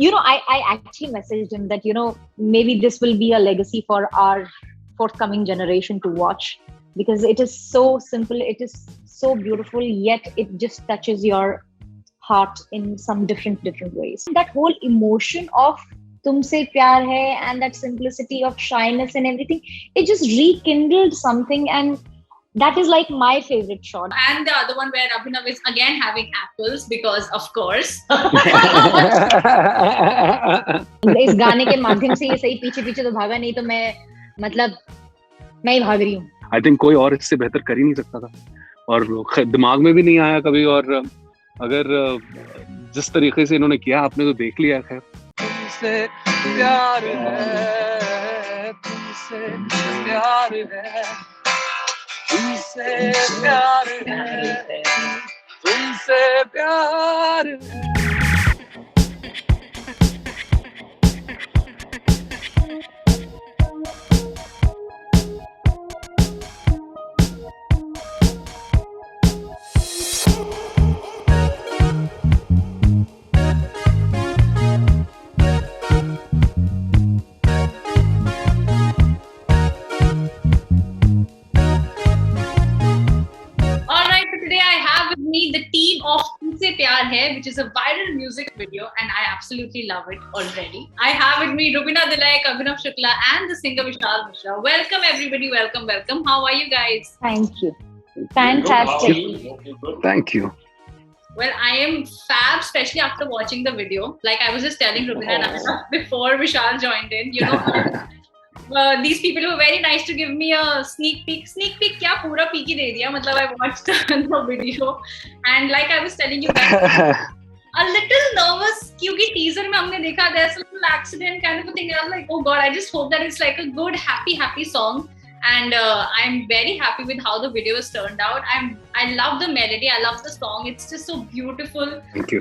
I actually messaged him that, maybe this will be a legacy for our forthcoming generation to watch, because it is so simple, it is so beautiful, yet it just touches your heart in some different ways. That whole emotion of tumse pyar hai and that simplicity of shyness and everything, it just rekindled something, and that is like my favorite shot. And the other one where Abhinav is again having apples because of course. इस गाने के माध्यम से ये सही पीछे पीछे तो भागा, नहीं तो मैं ही भाग रही हूँ. आई थिंक कोई और इससे बेहतर कर ही नहीं सकता था, और दिमाग में भी नहीं आया कभी. और अगर जिस तरीके से इन्होंने किया, आपने तो देख लिया. खैर, तुमसे प्यार है, तुमसे प्यार है, तुमसे प्यार है, तुमसे प्यार है. The team of Tumse Pyar Hai, which is a viral music video, and I absolutely love it already. I have with me Rubina Dilaik, Abhinav Shukla, and the singer Vishal Mishra. Welcome everybody, welcome. How are you guys? Thank you. Fantastic. Thank you. Well, I am fab, especially after watching the video. Like I was just telling Rubina and Abhinav before Vishal joined in, these people were very nice to give me a sneak peek. क्या पूरा peek ही दे दिया. मतलब I watched the video and like I was telling you guys, a little nervous क्योंकि teaser में हमने देखा there's a little accident kind of a thing. And I was like, oh God, I just hope that it's like a good, happy song. And I'm very happy with how the video has turned out. I love the melody. I love the song. It's just so beautiful. Thank you.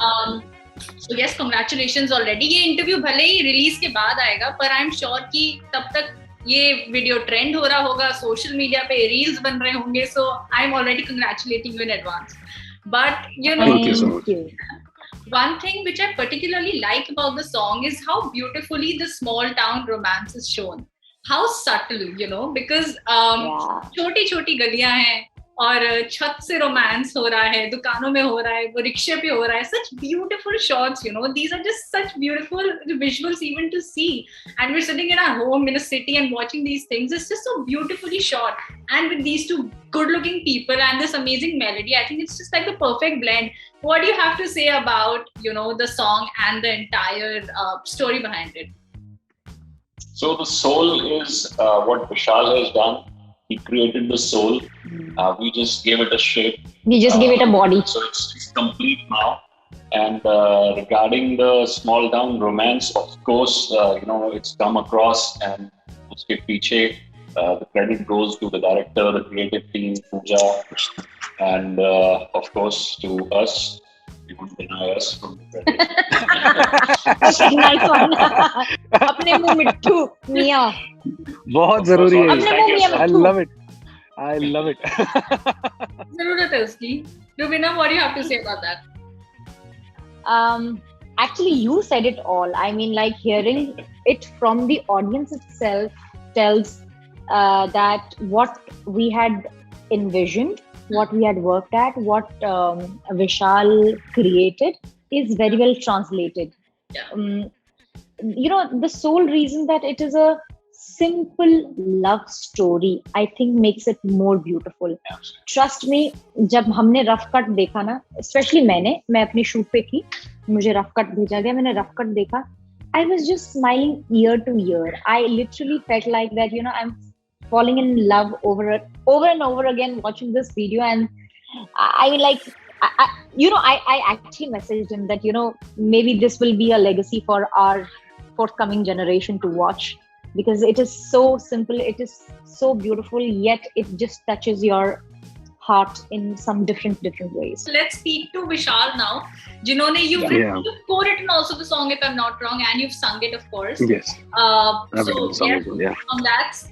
So yes, congratulations already. ये interview भले ही release के बाद आएगा, पर I am sure कि तब तक ये वीडियो ट्रेंड हो रहा होगा, सोशल मीडिया पे रील्स बन रहे होंगे. So I am already congratulating you in advance. But Thank you so much. One thing which I particularly like about the song is how beautifully the small town romance is shown. How subtle, because छोटी गलियां हैं और छत से romance हो रहा है, दुकानों में हो रहा है, वो रिक्शे पे हो रहा है. Such beautiful shots, these are just such beautiful visuals even to see. And we're sitting in our home in a city and watching these things. It's just so beautifully shot. And with these two good-looking people and this amazing melody, I think it's just like the perfect blend. What do you have to say about, the song and the entire story behind it? So the soul is what Vishal has done. He created the soul. We just gave it a shape. We just gave it a body. So it's complete now. And regarding the small town romance, of course, it's come across, and uske piche, the credit goes to the director, the creative team, Pooja, and of course to us. You won't deny us from the credit. Okay, nice one. अपने मुंह मिट्ठू मियाँ. बहुत जरूरी है. अपने मुंह मियाँ I Mitthu. I love it. जरूरत है उसकी. Rubina, what do you have to say about that? Actually, you said it all. I mean, like hearing it from the audience itself tells that what we had envisioned, what we had worked at, what Vishal created is very well translated. Yeah. The sole reason that it is a simple love story, I think makes it more beautiful. Absolutely. Trust me, जब हमने rough cut देखा ना, especially मैं अपनी shoot पे थी, मुझे rough cut भेजा गया, मैंने रफ कट देखा, I was just smiling ear to ear. I literally felt like that, I'm falling in love over and over again watching this video. And I mean, like, I actually messaged him that, maybe this will be a legacy for our forthcoming generation to watch, because it is so simple, it is so beautiful, yet it just touches your heart in some different ways. Let's speak to Vishal now. Jinhone you've co-written also the song, if I'm not wrong, and you've sung it, of course. Yes. So yes,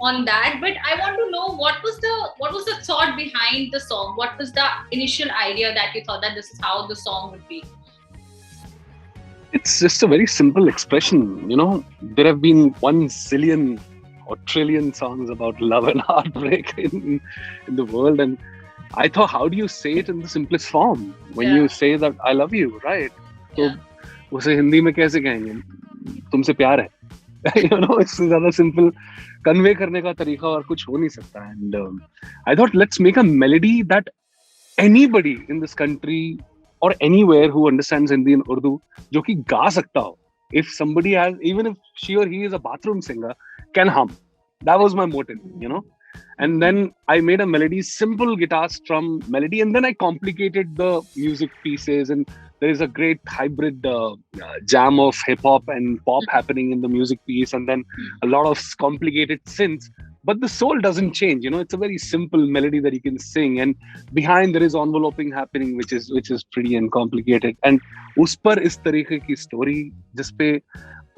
on that. But I want to know what was the thought behind the song? What was the initial idea that you thought that this is how the song would be? it's just a very simple expression. You know, there have been 1 zillion or trillion songs about love and heartbreak in the world, and I thought, how do you say it in the simplest form? When you say that I love you, right? So उसे हिंदी में कैसे कहेंगे? तुमसे प्यार है. You know, इससे ज़्यादा simple convey करने का तरीका और कुछ हो नहीं सकता. And I thought, let's make a melody that anybody in this country or anywhere who understands Hindi and Urdu, जो कि गा सकता हो. If somebody has, even if she or he is a bathroom singer, can hum. That was my motive, you know. And then I made a melody, simple guitar strum melody, and then I complicated the music pieces. And there is a great hybrid jam of hip hop and pop happening in the music piece, and then a lot of complicated synths. But the soul doesn't change, you know. It's a very simple melody that you can sing, and behind there is enveloping happening, which is pretty uncomplicated. And उस पर इस तरीके की story जिसपे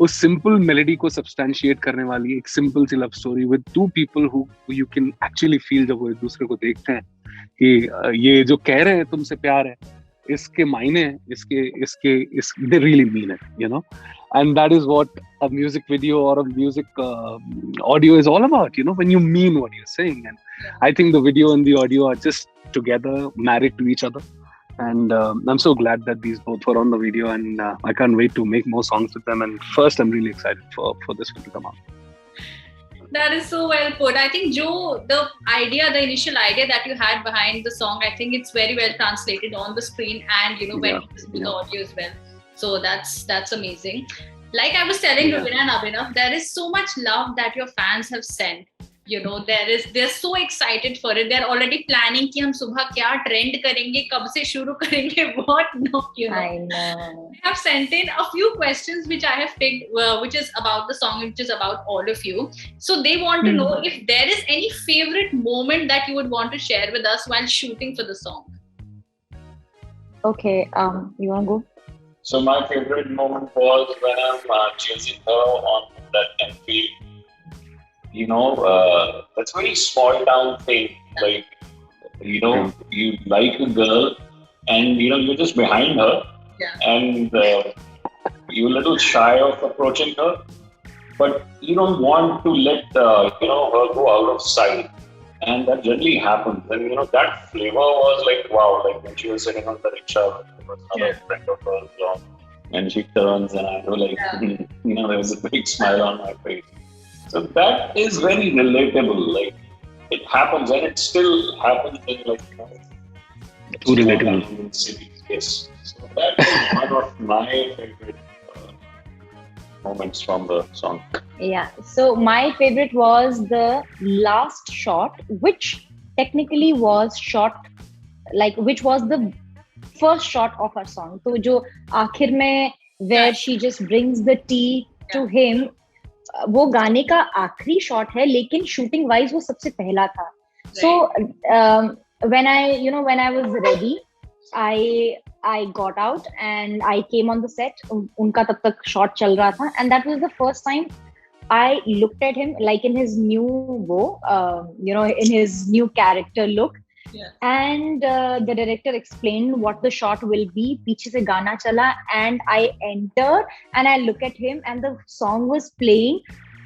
उस simple melody को substantiate करने वाली एक simple C love story with 2 people who you can actually feel जब वो एक दूसरे को देखते हैं कि ये जो कह रहे हैं तुमसे प्यार है, इसके मायने they really mean it, you know. And that is what a music video or a music audio is all about, you know, when you mean what you're saying. And I think the video and the audio are just together, married to each other. And I'm so glad that these both were on the video, and I can't wait to make more songs with them. And first, I'm really excited for this one to come out. That is so well put. I think, Joe, the initial idea that you had behind the song, I think it's very well translated on the screen and, you know, when you listen to the audio as well. So that's amazing. Like I was telling Ravina and Abhinav, there is so much love that your fans have sent. You know, they're so excited for it. They're already planning कि हम सुबह क्या trend करेंगे, कब से शुरू करेंगे, what no, you know. I know. I have sent in a few questions which I have picked, which is about the song, which is about all of you. So they want to know if there is any favorite moment that you would want to share with us while shooting for the song. Okay, you want to go? So my favorite moment was when I'm chasing her on that Enfield. You know, that's a very small town thing. Like, you know, you like a girl and, you know, you're just behind her and you're a little shy of approaching her, but you don't want to let, you know, her go out of sight. And that generally happens. And, you know, that flavor was like, wow, like when she was sitting on the rickshaw, there was another friend of hers, and she turns and I was like, you know, there was a big smile on my face. So that is very relatable. Like, it happens, and it still happens in, like, you know, too relatable cities. Yes. So that is one of my favorite moments from the song. Yeah. So my favorite was the last shot, which technically was shot, like, which was the first shot of our song. So जो आखिर में where she just brings the tea to him, वो गाने का आखिरी shot है, लेकिन shooting wise वो सबसे पहला था. So when I was ready, I got out and I came on the set. उनका तब तक शॉट चल रहा था, and that was the first time I looked at him like in his new in his new character look. And the director explained what the shot will be. पीछे से गाना चला and I entered and I look at him and the song was playing.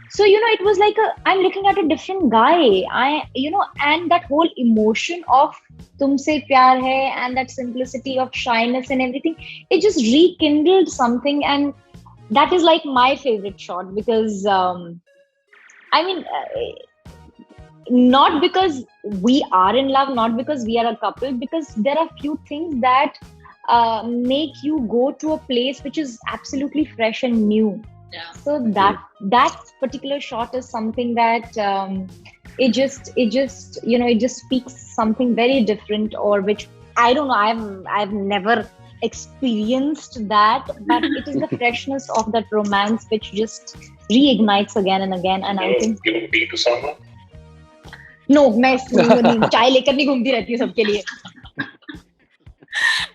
So, you know, it was like I'm looking at a different guy. And that whole emotion of तुमसे प्यार है and that simplicity of shyness and everything, it just rekindled something, and that is like my favorite shot because not because we are in love, not because we are a couple, because there are few things that make you go to a place which is absolutely fresh and new. So that particular shot is something that it just speaks something very different, or which I don't know, I've never experienced that, but it is the freshness of that romance which just reignites again and again. And I think give tea to someone. No, मैं चाय लेकर नहीं घूमती रहती हूँ सबके लिए.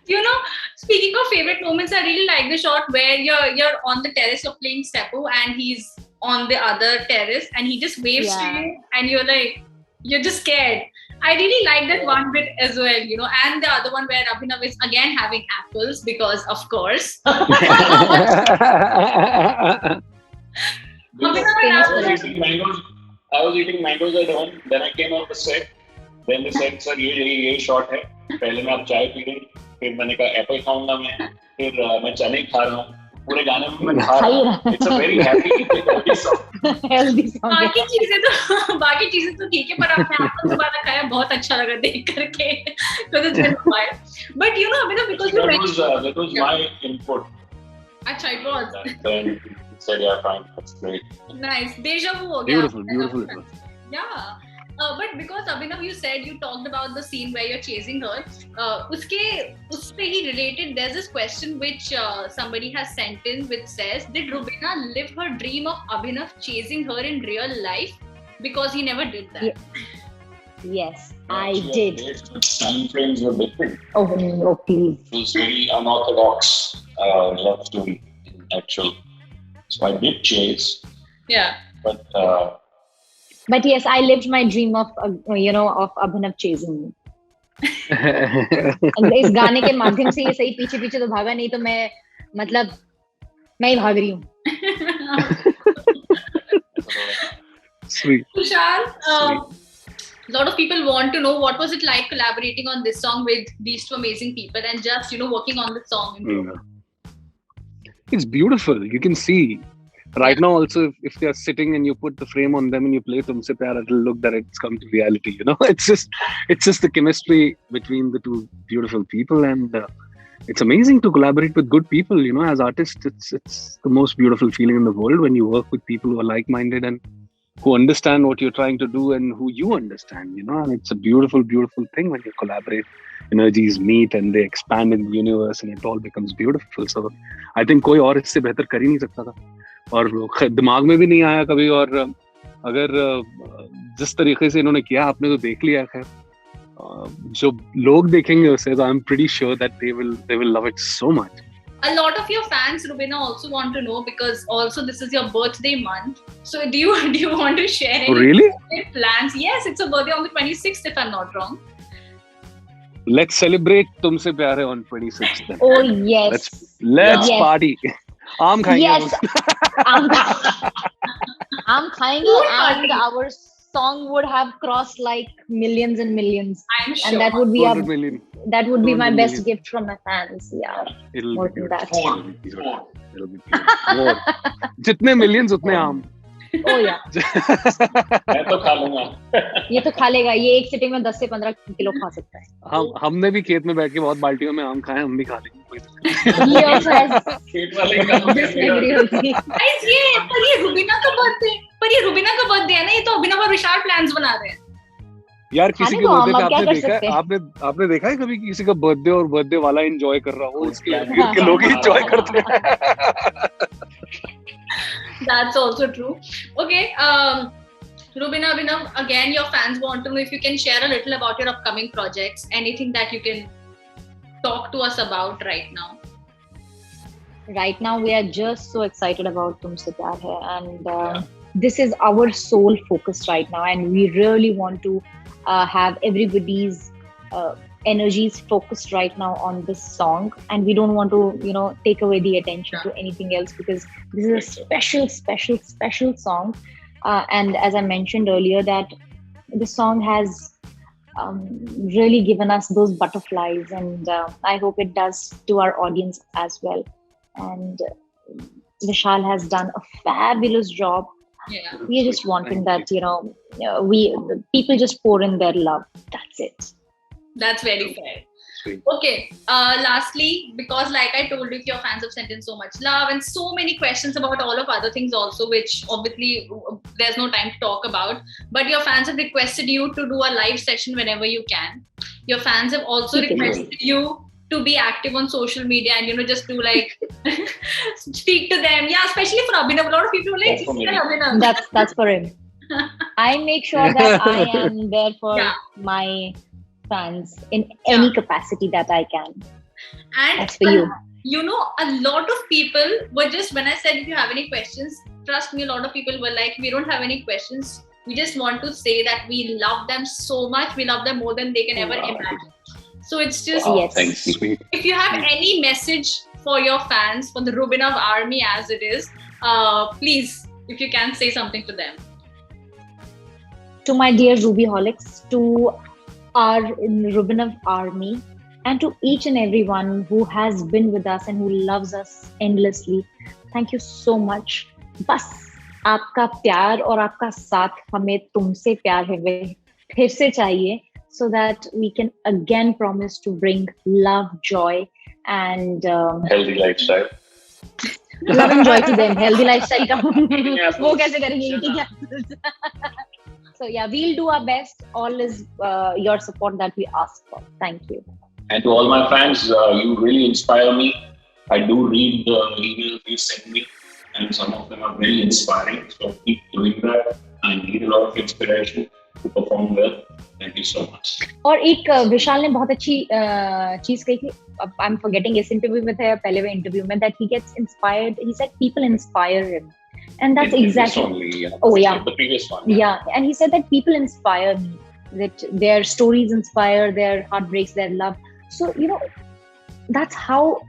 You know, speaking of favorite moments, I really like the shot where you're on the terrace of playing Seppo and he's on the other terrace and he just waves to you and you're just scared. I really like that one bit as well, you know, and the other one where Abhinav is again having apples because, of course. I was eating mangoes at home. Then I came off the set. Then they said, "Sir, ये shot है. पहले मैं आप चाय P लें. फिर मैंने कहा एप्पल खाऊंगा मैं. फिर मैं चने खा रहा हूँ. पूरे गाने में मैं खा रहा हूँ. It's a very happy, healthy song. Healthy song. बाकी चीजें तो ठीक है, पर आपने आपको दोबारा खाया बहुत अच्छा लगा देख करके. Because it's been a while. But you know, because you mentioned that was my input. अच्छा, it was. Then said, yeah, fine, that's great. Nice. Deja vu ho gaya. Beautiful. Yeah. But because Abhinav, you said you talked about the scene where you're chasing her. Uspe he related. There's this question which somebody has sent in, which says, "Did Rubina live her dream of Abhinav chasing her in real life? Because he never did that." Yes, I did. Time frames were different. Oh, please. It was very unorthodox love story in actual. So I did chase. Yeah. But yes, I lived my dream of Abhinav chasing me. इस गाने के माध्यम से ये सही पीछे तो भागा, नहीं तो मैं ही भाग रही हूँ. Sweet. Tushar, a lot of people want to know what was it like collaborating on this song with these two amazing people and just working on the song. It's beautiful. You can see. Right now also, if they are sitting and you put the frame on them and you play Tumse Pyar, it'll look that it's come to reality, It's just the chemistry between the two beautiful people, and it's amazing to collaborate with good people, as artists. It's the most beautiful feeling in the world when you work with people who are like-minded and who understand what you're trying to do and who you understand, and it's a beautiful, beautiful thing when you collaborate. Energies meet and they expand in the universe and it all becomes beautiful. So I think कोई और इससे बेहतर कर ही नहीं सकता था. और दिमाग में भी नहीं आया कभी, और अगर जिस तरीके से इन्होंने किया आपने तो देख लिया. खैर जो लोग देखेंगे उसे, तो I am pretty sure that they will love it so much. A lot of your fans, Rubina, also want to know, because also this is your birthday month. So do you want to share any really? plans? Yes, it's a birthday on the 26th, if I'm not wrong. Let's celebrate Tumse Pyar Hai on 26th then. Oh yes. Let's party. आम खाएंगे. Yes. आम खाएंगे, and our song would have crossed like millions and millions. I'm sure. And that would be my best million. gift from my fans. Yeah. It'll more be than that. It'll be more. जितने millions उतने आम. Oh yeah. मैं तो खा लूंगा. ये तो खा लेगा. ये एक सिटिंग में 10 से 15 किलो खा सकता है. हमने भी खेत में बैठ के बहुत बाल्टियों में आम खाए, हम भी खा लेंगे. He also has खेत वाले का Guys, ये रुबीना का बर्थडे है ना, ये तो अभिनव और विशाल प्लान्स बना रहे हैं. यार किसी के बर्थडे पे आपने देखा है कभी किसी का बर्थडे और बर्थडे वाला एंजॉय कर रहा हो? उसके लोग ही एंजॉय करते हैं. That's also true. Okay, Rubina, Abhinav, again, your fans want to know if you can share a little about your upcoming projects. Anything that you can talk to us about right now? Right now, we are just so excited about Tumse Pyar Hai, and this is our sole focus right now, and we really want to have everybody's energies focused right now on this song, and we don't want to take away the attention to anything else, because this is a special song, and as I mentioned earlier, that the song has really given us those butterflies, and I hope it does to our audience as well. And Vishal has done a fabulous job. Yeah, we are just wanting that people just pour in their love. That's it. That's very fair. Sweet. Okay, lastly, because like I told you, your fans have sent in so much love and so many questions about all of other things also, which obviously there's no time to talk about, but your fans have requested you to do a live session whenever you can. Your fans have also requested you to be active on social media and just do like speak to them. Yeah, especially for Abhinav. A lot of people are like, Abhinav. That's for him. I make sure that I am there for my fans in any capacity that I can. And that's for you. A lot of people were just, when I said if you have any questions, trust me, a lot of people were like, we don't have any questions. we just want to say that we love them so much. We love them more than they can ever imagine. So it's just, thanks. If you have any message for your fans, for the Rubinav army as it is, please, if you can say something to them. To my dear Rubyholics, to our Rubinav army, and to each and everyone who has been with us and who loves us endlessly, thank you so much. बस आपका प्यार और आपका साथ हमें तुमसे प्यार है फिर से चाहिए, so that we can again promise to bring love, joy, and healthy lifestyle. Love and joy to them. Healthy lifestyle का वो कैसे करेंगे, ठीक है? So yeah, we'll do our best. All is your support that we ask for. Thank you. And to all my fans, you really inspire me. I do read the emails you send me, and some of them are very inspiring. So keep doing that. I need a lot of inspiration to perform well. Thank you so much. और एक विशाल ने बहुत अच्छी चीज कही थी. I'm forgetting इस interview में था, पहले वो इंटरव्यू में, that he gets inspired. He said people inspire him, and that's exactly. Only, oh yeah. The previous one. Yeah, and he said that people inspire me. That their stories inspire, their heartbreaks, their love. So that's how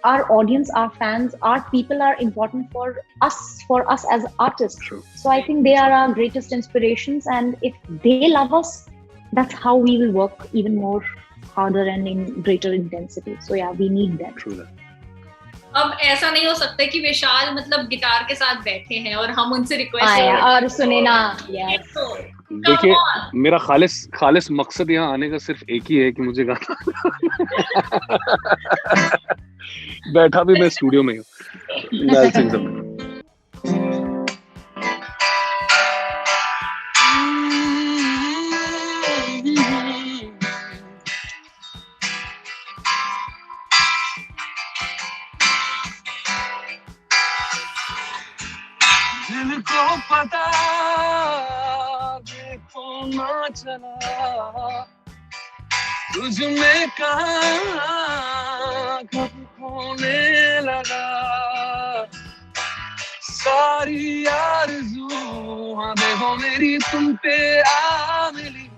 our audience, our fans, our people are important for us as artists. True. So I think they are our greatest inspirations, and if they love us, that's how we will work even more harder and in greater intensity. So yeah, we need that. True that. अब ऐसा नहीं हो सकता कि विशाल मतलब guitar के साथ बैठे हैं और हम उनसे रिक्वेस्ट और सुने ना. Yes. देखिए, मेरा खालिस मकसद यहाँ आने का सिर्फ एक ही है कि मुझे गाना बैठा भी मैं स्टूडियो में हूँ. दिल को पता देखो ना चला तुझ में कहाँ कब खोने लगा सारी आरज़ू हाँ देखो मेरी तुम पे आ मिली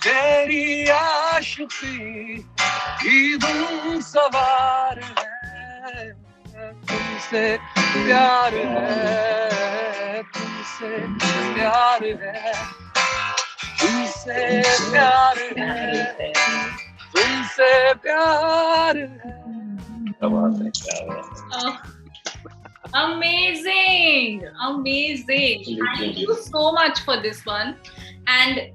तेरी आशिकी की धुन सवार है तुमसे प्यार है तुमसे प्यार है तुमसे प्यार है तुमसे प्यार है. Amazing. Thank you so much for this one. And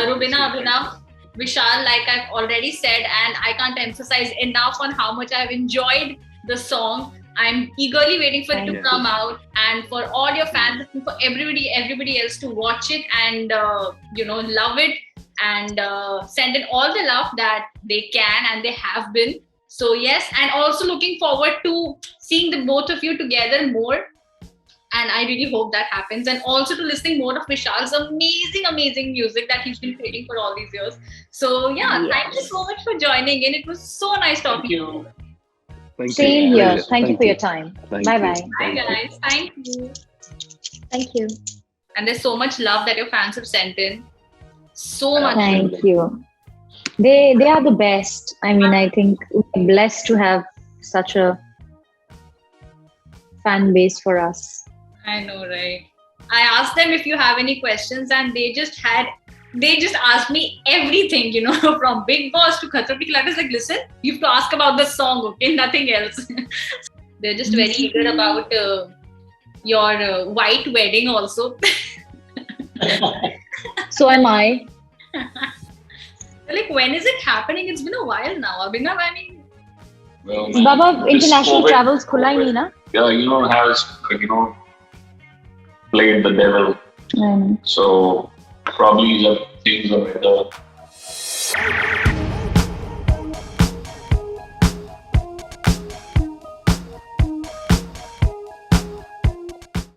Rubina, Abhinav, Vishal, like I've already said, and I can't emphasize enough on how much I've enjoyed the song. I'm eagerly waiting for it to come out, and for all your fans, for everybody else to watch it and love it and send in all the love that they can and they have been. So yes, and also looking forward to seeing the both of you together more. And I really hope that happens. And also to listening more of Vishal's amazing music that he's been creating for all these years. So yeah, Thank you so much for joining in. It was so nice talking to you. Same here. Thank you for your time. Bye-bye. Bye guys. Thank you. Thank you. And there's so much love that your fans have sent in. So much. Thank you. They are the best. I mean, I think we're blessed to have such a fan base for us. I know, right? I asked them if you have any questions, and they just asked me everything, from Bigg Boss to Khatron Ke Khiladi. Like, listen, you have to ask about the song, okay? Nothing else. They're just very eager about your white wedding also. So am I. Like, when is it happening? It's been a while now. Abhinav, I mean... Well, Baba, international travels khula hi nahi na? Yeah, has, played the devil. So probably the things are better